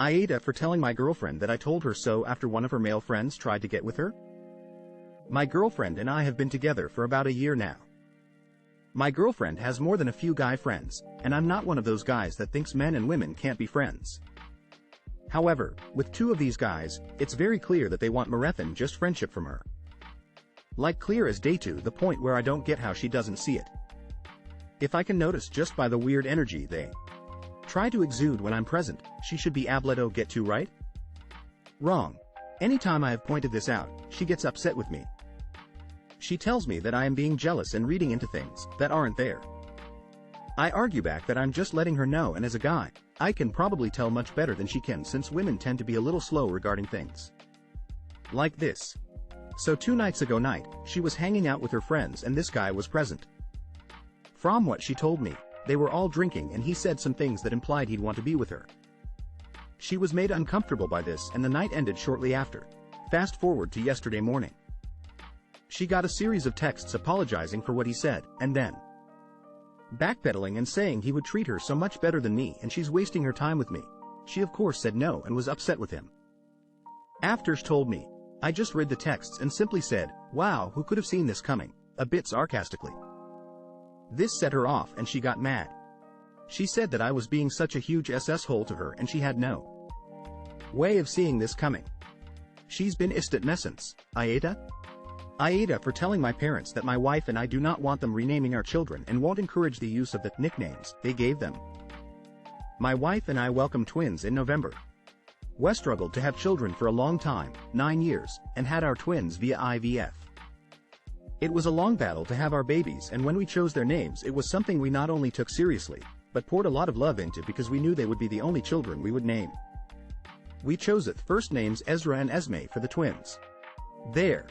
AITA for telling my girlfriend that I told her so after one of her male friends tried to get with her. My girlfriend and I have been together for about a year now. My girlfriend has more than a few guy friends, and I'm not one of those guys that thinks men and women can't be friends. However, with two of these guys, it's very clear that they want more than just friendship from her. Like clear as day, to the point where I don't get how she doesn't see it. If I can notice just by the weird energy they try to exude when I'm present, she should be able to get to, right? Wrong. Anytime I have pointed this out, she gets upset with me. She tells me that I am being jealous and reading into things that aren't there. I argue back that I'm just letting her know, and as a guy, I can probably tell much better than she can, since women tend to be a little slow regarding things like this. So 2 nights ago night, she was hanging out with her friends and this guy was present. From what she told me, they were all drinking and he said some things that implied he'd want to be with her. She was made uncomfortable by this and the night ended shortly after. Fast forward to yesterday morning. She got a series of texts apologizing for what he said, and then backpedaling and saying he would treat her so much better than me and she's wasting her time with me. She of course said no and was upset with him. After she told me, I just read the texts and simply said, "Wow, who could have seen this coming?" a bit sarcastically. This set her off and she got mad. She said that I was being such a huge asshole to her and she had no way of seeing this coming. She's been at me since. AITA for telling my parents that my wife and I do not want them renaming our children and won't encourage the use of the nicknames they gave them. My wife and I welcomed twins in November. We struggled to have children for a long time, 9 years, and had our twins via IVF. It was a long battle to have our babies, and when we chose their names it was something we not only took seriously, but poured a lot of love into, because we knew they would be the only children we would name. We chose it first names Ezra and Esme for the twins. Their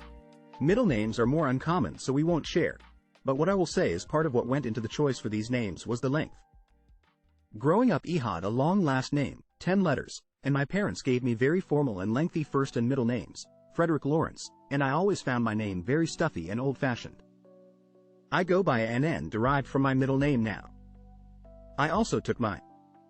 middle names are more uncommon, so we won't share, but what I will say is part of what went into the choice for these names was the length. Growing up, I had a long last name, 10 letters, and my parents gave me very formal and lengthy first and middle names, Frederick Lawrence, and I always found my name very stuffy and old-fashioned. I go by an N derived from my middle name now. I also took my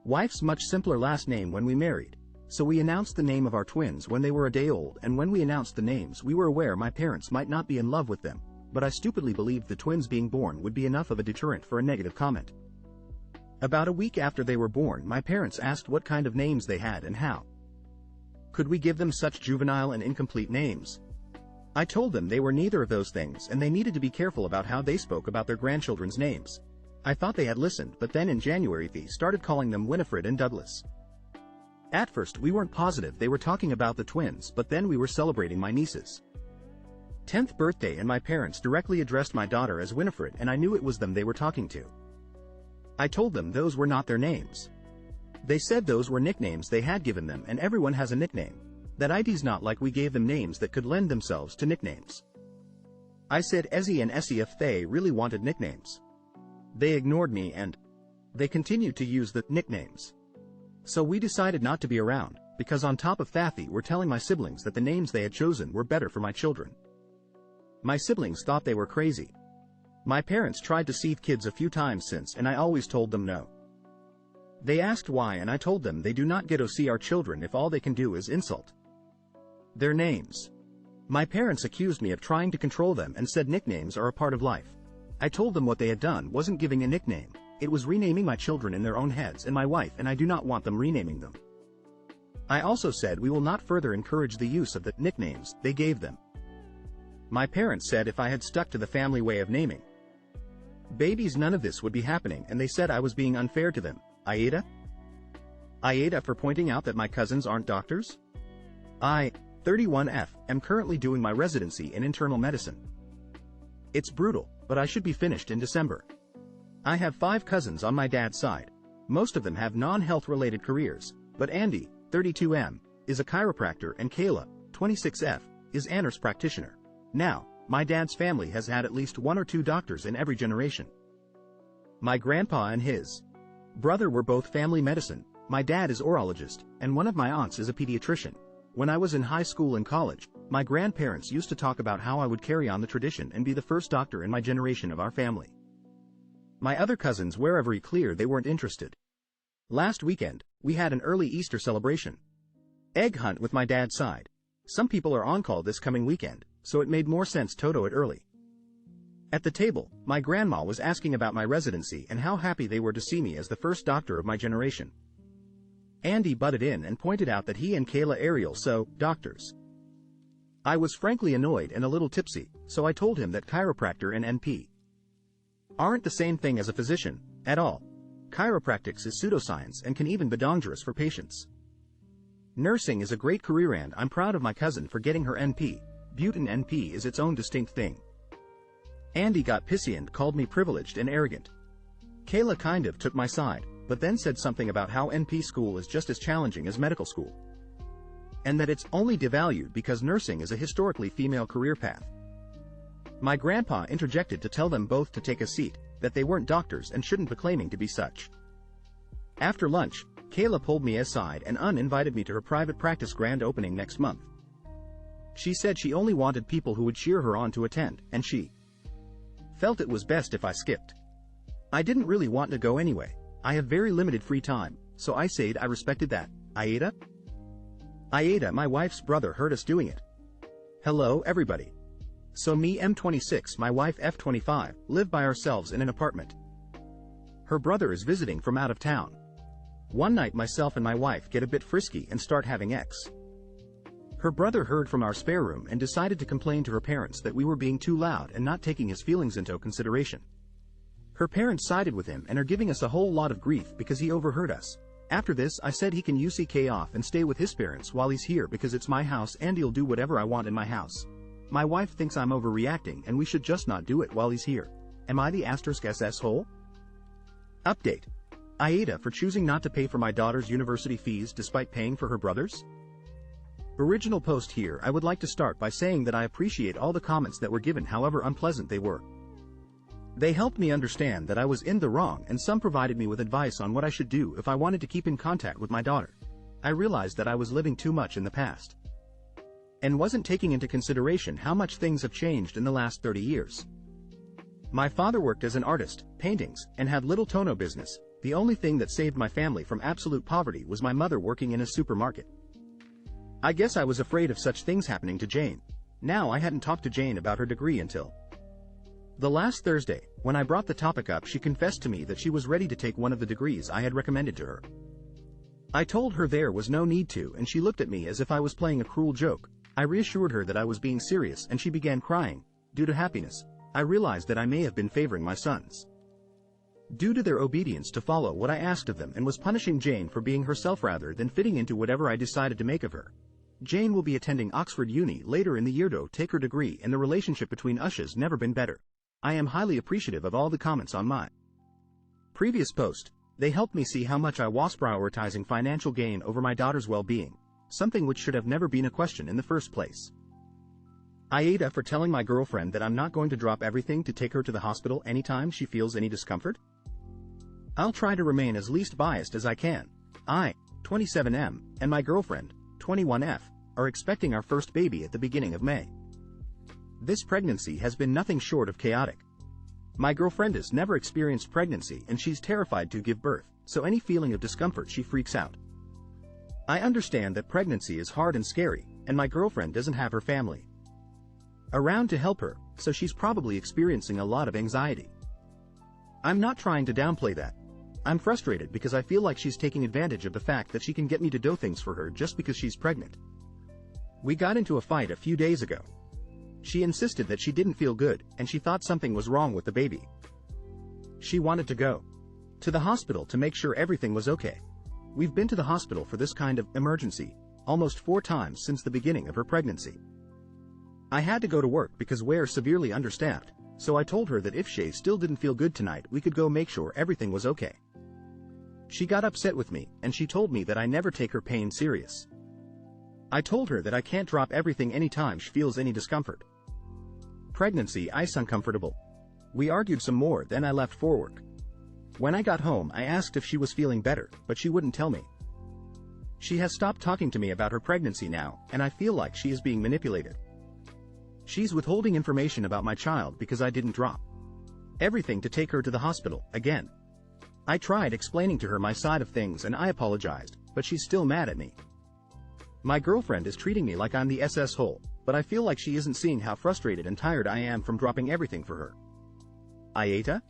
wife's much simpler last name when we married, so we announced the name of our twins when they were a day old, and when we announced the names we were aware my parents might not be in love with them, but I stupidly believed the twins being born would be enough of a deterrent for a negative comment. About a week after they were born, my parents asked what kind of names they had and how could we give them such juvenile and incomplete names. I told them they were neither of those things and they needed to be careful about how they spoke about their grandchildren's names. I thought they had listened, but then in January they started calling them Winifred and Douglas. At first we weren't positive they were talking about the twins, but then we were celebrating my niece's 10th birthday and my parents directly addressed my daughter as Winifred, and I knew it was them they were talking to. I told them those were not their names. They said those were nicknames they had given them, and everyone has a nickname. That ID's not like we gave them names that could lend themselves to nicknames. I said Ezzy and Essie if they really wanted nicknames. They ignored me and they continued to use the nicknames. So we decided not to be around, because on top of that they were telling my siblings that the names they had chosen were better for my children. My siblings thought they were crazy. My parents tried to see kids a few times since, and I always told them no. They asked why, and I told them they do not get to see our children if all they can do is insult their names. My parents accused me of trying to control them and said nicknames are a part of life. I told them what they had done wasn't giving a nickname, it was renaming my children in their own heads, and my wife and I do not want them renaming them. I also said we will not further encourage the use of the nicknames they gave them. My parents said if I had stuck to the family way of naming babies none of this would be happening, and they said I was being unfair to them. AITA for pointing out that my cousins aren't doctors? I, 31F, am currently doing my residency in internal medicine. It's brutal, but I should be finished in December. I have 5 cousins on my dad's side. Most of them have non-health related careers, but Andy, 32M, is a chiropractor and Kayla, 26F, is a nurse practitioner. Now, my dad's family has had at least 1 or 2 doctors in every generation. My grandpa and his brother were both family medicine. My dad is urologist, and one of my aunts is a pediatrician. When I was in high school and college, my grandparents used to talk about how I would carry on the tradition and be the first doctor in my generation of our family. My other cousins, wherever clear, they weren't interested. Last weekend, we had an early Easter celebration. Egg hunt with my dad's side. Some people are on call this coming weekend, so it made more sense to do it early. At the table, my grandma was asking about my residency and how happy they were to see me as the first doctor of my generation. Andy butted in and pointed out that he and Kayla Ariel so, doctors. I was frankly annoyed and a little tipsy, so I told him that chiropractor and NP aren't the same thing as a physician, at all. Chiropractics is pseudoscience and can even be dangerous for patients. Nursing is a great career and I'm proud of my cousin for getting her NP. Butin NP is its own distinct thing. Andy got pissy and called me privileged and arrogant. Kayla kind of took my side, but then said something about how NP school is just as challenging as medical school. And that it's only devalued because nursing is a historically female career path. My grandpa interjected to tell them both to take a seat, that they weren't doctors and shouldn't be claiming to be such. After lunch, Kayla pulled me aside and uninvited me to her private practice grand opening next month. She said she only wanted people who would cheer her on to attend, and she felt it was best if I skipped. I didn't really want to go anyway. I have very limited free time, so I said I respected that. AITA? AITA, my wife's brother, heard us doing it. Hello, everybody. So me, M26, my wife, F25, live by ourselves in an apartment. Her brother is visiting from out of town. One night myself and my wife get a bit frisky and start having sex. Her brother heard from our spare room and decided to complain to her parents that we were being too loud and not taking his feelings into consideration. Her parents sided with him and are giving us a whole lot of grief because he overheard us. After this, I said he can UCK off and stay with his parents while he's here because it's my house and he'll do whatever I want in my house. My wife thinks I'm overreacting and we should just not do it while he's here. Am I the *asshole? Update. AITA for choosing not to pay for my daughter's university fees despite paying for her brother's? Original post here. I would like to start by saying that I appreciate all the comments that were given, however unpleasant they were. They helped me understand that I was in the wrong and some provided me with advice on what I should do if I wanted to keep in contact with my daughter. I realized that I was living too much in the past and wasn't taking into consideration how much things have changed in the last 30 years. My father worked as an artist, paintings, and had little tonneau business. The only thing that saved my family from absolute poverty was my mother working in a supermarket. I guess I was afraid of such things happening to Jane. Now I hadn't talked to Jane about her degree until the last Thursday. When I brought the topic up, she confessed to me that she was ready to take one of the degrees I had recommended to her. I told her there was no need to, and she looked at me as if I was playing a cruel joke. I reassured her that I was being serious and she began crying. Due to happiness, I realized that I may have been favoring my sons due to their obedience to follow what I asked of them and was punishing Jane for being herself rather than fitting into whatever I decided to make of her. Jane will be attending Oxford Uni later in the year to take her degree, and the relationship between us has never been better. I am highly appreciative of all the comments on my previous post. They helped me see how much I was prioritizing financial gain over my daughter's well-being, something which should have never been a question in the first place. AITA for telling my girlfriend that I'm not going to drop everything to take her to the hospital anytime she feels any discomfort. I'll try to remain as least biased as I can. I, 27M, and my girlfriend, 21F, are expecting our first baby at the beginning of May. This pregnancy has been nothing short of chaotic. My girlfriend has never experienced pregnancy and she's terrified to give birth, so any feeling of discomfort she freaks out. I understand that pregnancy is hard and scary, and my girlfriend doesn't have her family around to help her, so she's probably experiencing a lot of anxiety. I'm not trying to downplay that. I'm frustrated because I feel like she's taking advantage of the fact that she can get me to do things for her just because she's pregnant. We got into a fight a few days ago. She insisted that she didn't feel good and she thought something was wrong with the baby. She wanted to go to the hospital to make sure everything was okay. We've been to the hospital for this kind of emergency almost 4 times since the beginning of her pregnancy. I had to go to work because we're severely understaffed, so I told her that if she still didn't feel good tonight we could go make sure everything was okay. She got upset with me and she told me that I never take her pain serious. I told her that I can't drop everything anytime she feels any discomfort. Pregnancy is uncomfortable. We argued some more, then I left for work. When I got home I asked if she was feeling better, but she wouldn't tell me. She has stopped talking to me about her pregnancy now, and I feel like she is being manipulated. She's withholding information about my child because I didn't drop everything to take her to the hospital again. I tried explaining to her my side of things and I apologized, but she's still mad at me. My girlfriend is treating me like I'm the AmItheAsshole, but I feel like she isn't seeing how frustrated and tired I am from dropping everything for her. AITA?